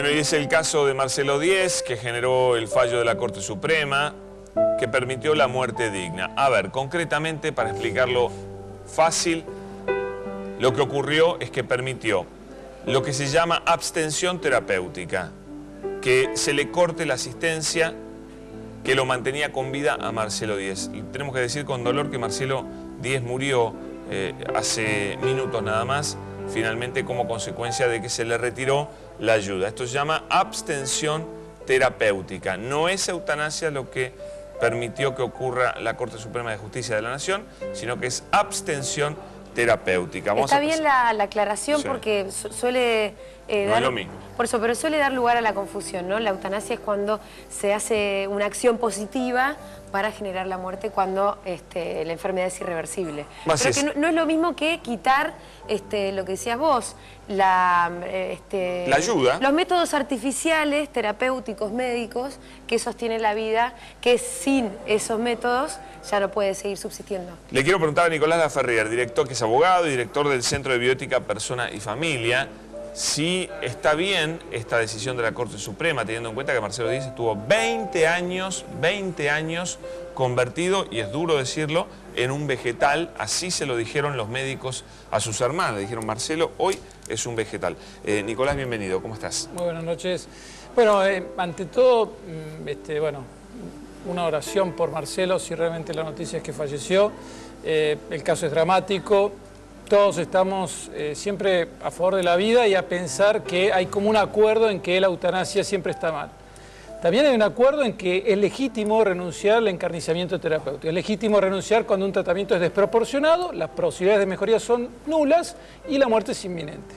Bueno, y es el caso de Marcelo Díez, que generó el fallo de la Corte Suprema, que permitió la muerte digna. A ver, concretamente, para explicarlo fácil, lo que ocurrió es que permitió lo que se llama abstención terapéutica, que se le corte la asistencia que lo mantenía con vida a Marcelo Díez. Y tenemos que decir con dolor que Marcelo Díez murió hace minutos nada más, finalmente como consecuencia de que se le retiró la ayuda. Esto se llama abstención terapéutica. No es eutanasia lo que permitió que ocurra la Corte Suprema de Justicia de la Nación, sino que es abstención terapéutica. Está bien la aclaración, sí, porque suele no es lo mismo. Por eso, pero suele dar lugar a la confusión, ¿no? La eutanasia es cuando se hace una acción positiva para generar la muerte cuando la enfermedad es irreversible. Pero que no es lo mismo que quitar lo que decías vos, la ayuda. Los métodos artificiales, terapéuticos, médicos, que sostienen la vida, que sin esos métodos ya no puede seguir subsistiendo. Le quiero preguntar a Nicolás Laferrier, director, que es abogado y director del Centro de Bioética, Persona y Familia, si está bien esta decisión de la Corte Suprema, teniendo en cuenta que Marcelo Díez estuvo 20 años convertido, y es duro decirlo, en un vegetal. Así se lo dijeron los médicos a sus hermanas. Le dijeron, Marcelo, hoy es un vegetal. Nicolás, bienvenido. ¿Cómo estás? Muy buenas noches. Bueno, ante todo, una oración por Marcelo, si realmente la noticia es que falleció. El caso es dramático. Todos estamos siempre a favor de la vida y a pensar que hay como un acuerdo en que la eutanasia siempre está mal. También hay un acuerdo en que es legítimo renunciar al encarnizamiento terapéutico. Es legítimo renunciar cuando un tratamiento es desproporcionado, las posibilidades de mejoría son nulas y la muerte es inminente.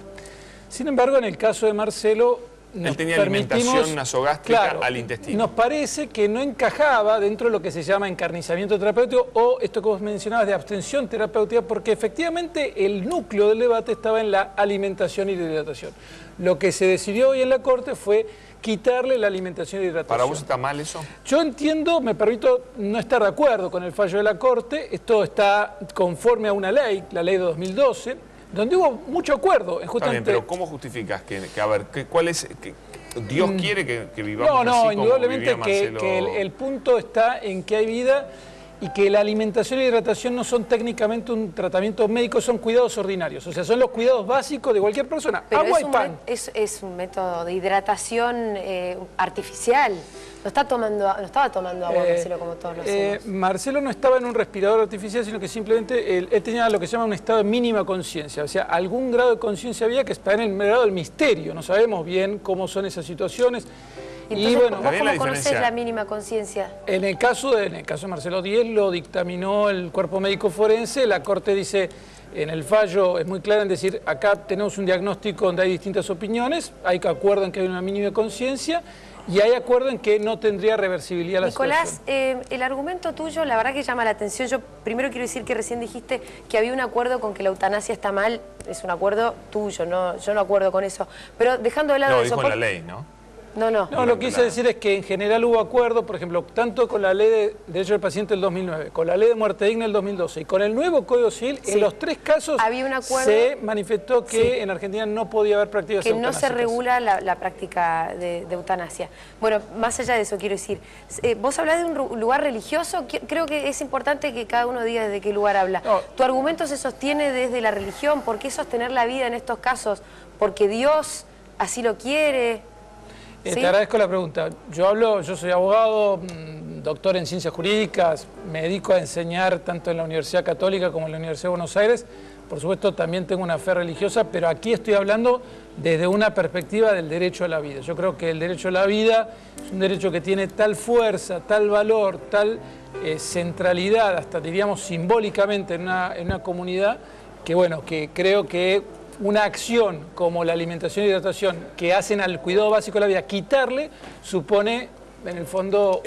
Sin embargo, en el caso de Marcelo, él tenía alimentación nasogástrica al intestino. Nos parece que no encajaba dentro de lo que se llama encarnizamiento terapéutico o esto que vos mencionabas de abstención terapéutica, porque efectivamente el núcleo del debate estaba en la alimentación y la hidratación. Lo que se decidió hoy en la Corte fue quitarle la alimentación y hidratación. ¿Para vos está mal eso? Yo entiendo, me permito no estar de acuerdo con el fallo de la Corte. Esto está conforme a una ley, la ley de 2012, donde hubo mucho acuerdo. Está bien, pero ¿cómo justificas cuál es, Dios quiere que vivamos no, así indudablemente como vivía Marcelo? que el punto está en que hay vida y que la alimentación y hidratación no son técnicamente un tratamiento médico, son cuidados ordinarios. O sea, son los cuidados básicos de cualquier persona. Pero agua y pan. Es un método de hidratación artificial. No estaba tomando agua, Marcelo, como todos lo hacemos. Marcelo no estaba en un respirador artificial, sino que simplemente él tenía lo que se llama un estado de mínima conciencia. O sea, algún grado de conciencia había que está en el grado del misterio. No sabemos bien cómo son esas situaciones. Entonces, ¿vos cómo conocés la mínima conciencia? En el caso de Marcelo Díez lo dictaminó el cuerpo médico forense. La Corte dice, en el fallo es muy clara en decir, acá tenemos un diagnóstico donde hay distintas opiniones, hay acuerdo en que hay una mínima conciencia y hay acuerdo en que no tendría reversibilidad la situación. Nicolás, el argumento tuyo, la verdad que llama la atención. Yo primero quiero decir que recién dijiste que había un acuerdo con que la eutanasia está mal. Es un acuerdo tuyo, yo no acuerdo con eso. Pero dejando de lado eso... No, dijo en la ley, ¿no? No, lo que quise decir es que en general hubo acuerdo, por ejemplo, tanto con la ley de derechos del paciente del 2009, con la ley de muerte digna del 2012 y con el nuevo Código Civil, en los tres casos había un acuerdo, se manifestó que en Argentina no podía haber prácticas eutanásicas. Que no se regula la práctica de eutanasia. Bueno, más allá de eso quiero decir, vos hablás de un lugar religioso, creo que es importante que cada uno diga desde qué lugar habla. Tu argumento se sostiene desde la religión. ¿Por qué sostener la vida en estos casos? ¿Porque Dios así lo quiere? ¿Sí? Te agradezco la pregunta. Yo soy abogado, doctor en ciencias jurídicas, me dedico a enseñar tanto en la Universidad Católica como en la Universidad de Buenos Aires. Por supuesto, también tengo una fe religiosa, pero aquí estoy hablando desde una perspectiva del derecho a la vida. Yo creo que el derecho a la vida es un derecho que tiene tal fuerza, tal valor, tal centralidad, hasta diríamos simbólicamente en una comunidad, que bueno, que creo que una acción como la alimentación y hidratación que hacen al cuidado básico de la vida, quitarle, supone en el fondo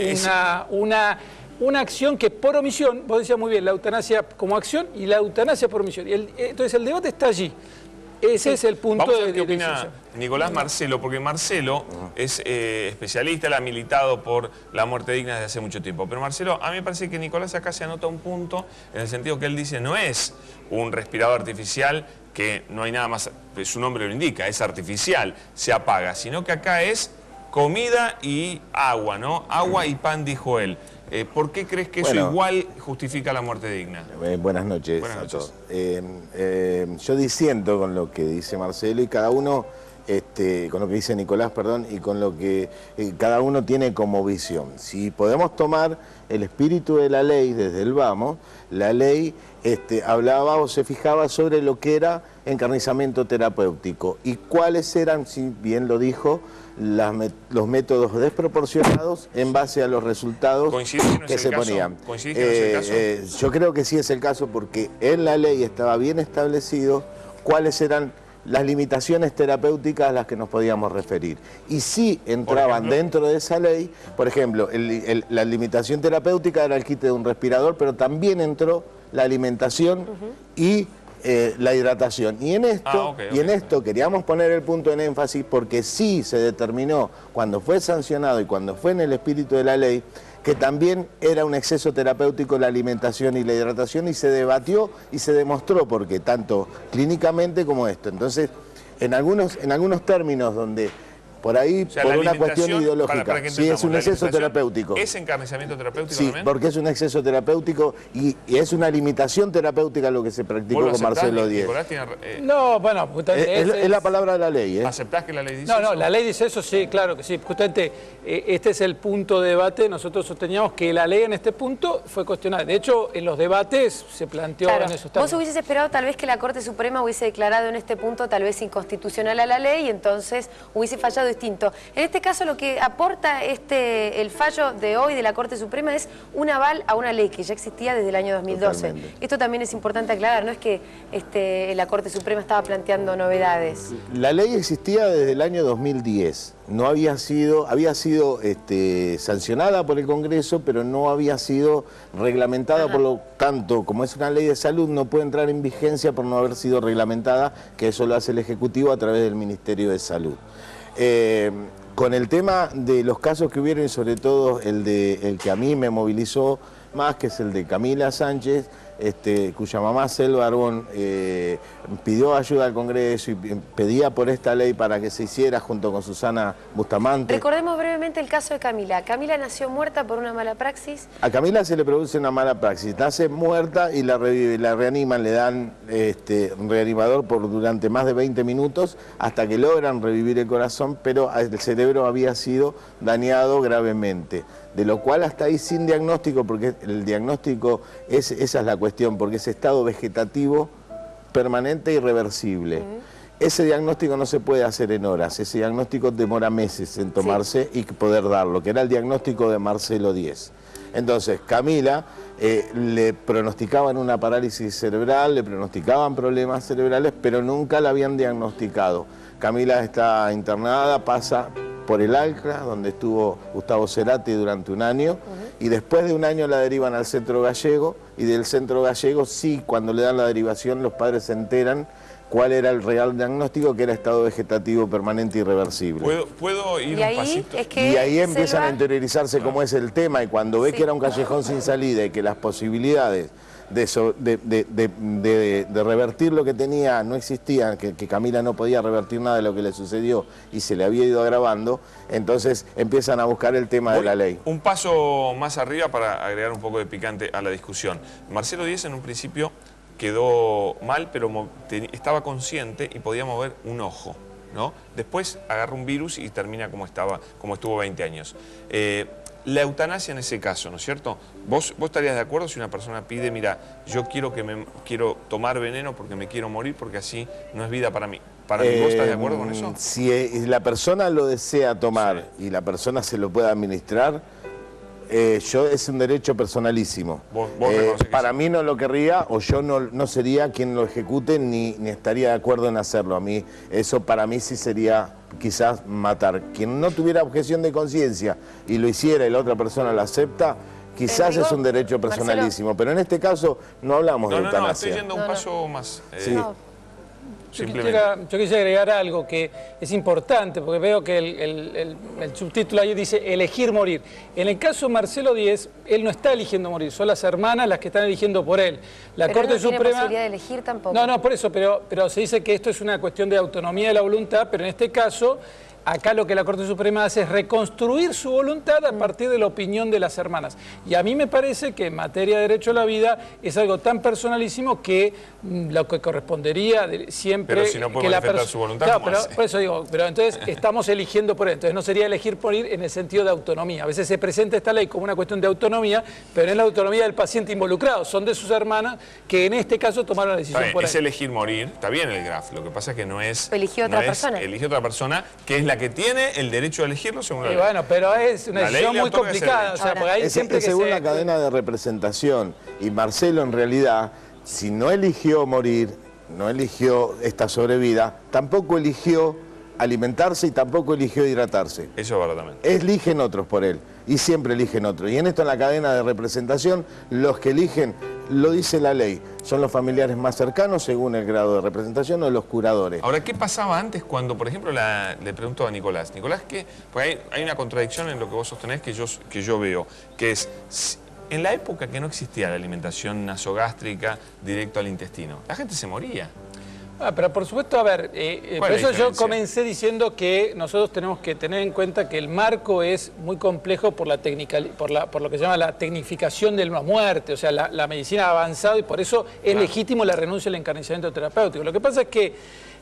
una acción que por omisión, vos decías muy bien, la eutanasia como acción y la eutanasia por omisión. Entonces el debate está allí. Ese es el punto. Vamos a ver qué opina Nicolás Marcelo, porque Marcelo es especialista, él ha militado por la muerte digna desde hace mucho tiempo. Pero Marcelo, a mí me parece que Nicolás acá se anota un punto en el sentido que él dice no es un respirador artificial que no hay nada más, su nombre lo indica, es artificial, se apaga, sino que acá es comida y agua, ¿no? Agua y pan, dijo él. ¿Por qué crees que eso igual justifica la muerte digna? Buenas noches a todos. Yo disiento con lo que dice Marcelo y cada uno, con lo que dice Nicolás, perdón, y con lo que cada uno tiene como visión. Si podemos tomar el espíritu de la ley desde el vamos, la ley hablaba o se fijaba sobre lo que era encarnizamiento terapéutico y cuáles eran, si bien lo dijo, los métodos desproporcionados en base a los resultados que se ponían. ¿Coincidís que no es el caso? Yo creo que sí es el caso porque en la ley estaba bien establecido cuáles eran las limitaciones terapéuticas a las que nos podíamos referir. Y sí entraban dentro de esa ley, por ejemplo, la limitación terapéutica era el quite de un respirador, pero también entró la alimentación y la hidratación. Y en esto, queríamos poner el punto en énfasis porque sí se determinó cuando fue sancionado y cuando fue en el espíritu de la ley que también era un exceso terapéutico la alimentación y la hidratación y se debatió y se demostró porque tanto clínicamente como esto. Entonces, en algunos términos donde por ahí, o sea, por una cuestión ideológica, sí es un exceso terapéutico. ¿Es encarnizamiento terapéutico sí, también? Porque es un exceso terapéutico y es una limitación terapéutica lo que se practicó con Marcelo Díez. No, bueno, es la palabra de la ley. ¿Aceptás que la ley dice eso? No, la ley dice eso, sí, claro que sí. Justamente este es el punto de debate. Nosotros sosteníamos que la ley en este punto fue cuestionada. De hecho, en los debates se planteó en esos términos. Vos hubieses esperado tal vez que la Corte Suprema hubiese declarado en este punto tal vez inconstitucional a la ley y entonces hubiese fallado distinto. En este caso lo que aporta el fallo de hoy de la Corte Suprema es un aval a una ley que ya existía desde el año 2012. Totalmente. Esto también es importante aclarar, no es que la Corte Suprema estaba planteando novedades. La ley existía desde el año 2010. No había sido sancionada por el Congreso, pero no había sido reglamentada, por lo tanto, como es una ley de salud, no puede entrar en vigencia por no haber sido reglamentada, que eso lo hace el Ejecutivo a través del Ministerio de Salud. Con el tema de los casos que hubieron y sobre todo el que a mí me movilizó más, que es el de Camila Sánchez, cuya mamá Selva Arbón pidió ayuda al Congreso y pedía por esta ley para que se hiciera junto con Susana Bustamante. Recordemos brevemente el caso de Camila. Camila nació muerta por una mala praxis. A Camila se le produce una mala praxis, nace muerta y la reaniman, le dan reanimador durante más de 20 minutos hasta que logran revivir el corazón, pero el cerebro había sido dañado gravemente. De lo cual hasta ahí sin diagnóstico, porque el diagnóstico, esa es la cuestión, porque es estado vegetativo permanente e irreversible. Ese diagnóstico no se puede hacer en horas, ese diagnóstico demora meses en tomarse y poder darlo, que era el diagnóstico de Marcelo Díez. Entonces, Camila le pronosticaban una parálisis cerebral, le pronosticaban problemas cerebrales, pero nunca la habían diagnosticado. Camila está internada, pasa por el ALCRA, donde estuvo Gustavo Cerati durante un año, y después de un año la derivan al Centro Gallego, y del Centro Gallego sí, cuando le dan la derivación, los padres se enteran cuál era el real diagnóstico, que era estado vegetativo permanente irreversible. ¿Puedo ir un pasito? Y ahí empiezan a interiorizarse cómo es el tema, y cuando ve que era un callejón sin salida y que las posibilidades de revertir lo que tenía no existían, que Camila no podía revertir nada de lo que le sucedió y se le había ido agravando, entonces empiezan a buscar el tema de la ley. Un paso más arriba para agregar un poco de picante a la discusión. Marcelo Díez en un principio quedó mal, pero estaba consciente y podía mover un ojo, ¿no? Después agarra un virus y termina como estuvo 20 años. La eutanasia en ese caso, ¿no es cierto? ¿Vos estarías de acuerdo si una persona pide, mira, yo quiero tomar veneno porque me quiero morir, porque así no es vida para mí? ¿Para mí vos estás de acuerdo con eso? Si la persona lo desea tomar y la persona se lo puede administrar, es un derecho personalísimo. Para mí no lo querría, o yo no sería quien lo ejecute ni estaría de acuerdo en hacerlo. A mí, eso para mí sí sería quizás matar. Quien no tuviera objeción de conciencia y lo hiciera y la otra persona lo acepta, quizás es un derecho personalísimo. Marcelo. Pero en este caso no hablamos de eutanasia. No, estoy yendo un paso más. Yo quisiera agregar algo que es importante, porque veo que el subtítulo ahí dice elegir morir. En el caso de Marcelo Díez, él no está eligiendo morir, son las hermanas las que están eligiendo por él. La pero Corte él no Suprema... tiene posibilidad de elegir tampoco. No, por eso, pero se dice que esto es una cuestión de autonomía de la voluntad, pero en este caso... Acá lo que la Corte Suprema hace es reconstruir su voluntad a partir de la opinión de las hermanas. Y a mí me parece que en materia de derecho a la vida es algo tan personalísimo que lo que correspondería siempre... Pero si no puede manifestar su voluntad, claro, ¿cómo hace? por eso digo, pero entonces estamos eligiendo por él. Entonces no sería elegir por ir en el sentido de autonomía. A veces se presenta esta ley como una cuestión de autonomía, pero no es la autonomía del paciente involucrado. Son de sus hermanas que en este caso tomaron la decisión por él. Es elegir morir, está bien el graf. Lo que pasa es que no es... Eligió otra persona. Eligió otra persona que es la que tiene el derecho a elegirlo según la ley. Bueno, pero es una decisión muy complicada. O sea, porque hay siempre que según la cadena de representación. Y Marcelo, en realidad, si no eligió morir, no eligió esta sobrevida, tampoco eligió alimentarse y tampoco eligió hidratarse. Eso es verdad también. Eligen otros por él. Y siempre eligen otros. Y en esto, en la cadena de representación, los que eligen, lo dice la ley, son los familiares más cercanos según el grado de representación o los curadores. Ahora, ¿qué pasaba antes cuando, por ejemplo, le pregunto a Nicolás? Nicolás, porque hay una contradicción en lo que vos sostenés que yo veo, que es, en la época que no existía la alimentación nasogástrica directo al intestino, la gente se moría. Pero por supuesto, a ver, por eso yo comencé diciendo que nosotros tenemos que tener en cuenta que el marco es muy complejo por la por lo que se llama la tecnificación de la muerte, o sea, la medicina ha avanzado y por eso es legítimo la renuncia al encarnizamiento terapéutico. Lo que pasa es que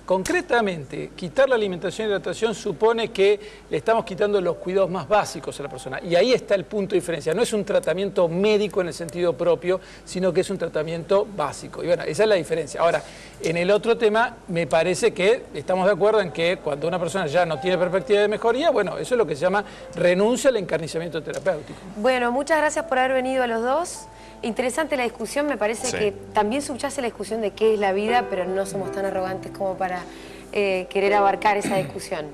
concretamente, quitar la alimentación y hidratación supone que le estamos quitando los cuidados más básicos a la persona. Y ahí está el punto de diferencia. No es un tratamiento médico en el sentido propio, sino que es un tratamiento básico. Y bueno, esa es la diferencia. Ahora, en el otro tema, me parece que estamos de acuerdo en que cuando una persona ya no tiene perspectiva de mejoría, bueno, eso es lo que se llama renuncia al encarnizamiento terapéutico. Bueno, muchas gracias por haber venido a los dos. Interesante la discusión, me parece que también subyace la discusión de qué es la vida, pero no somos tan arrogantes como para querer abarcar esa discusión.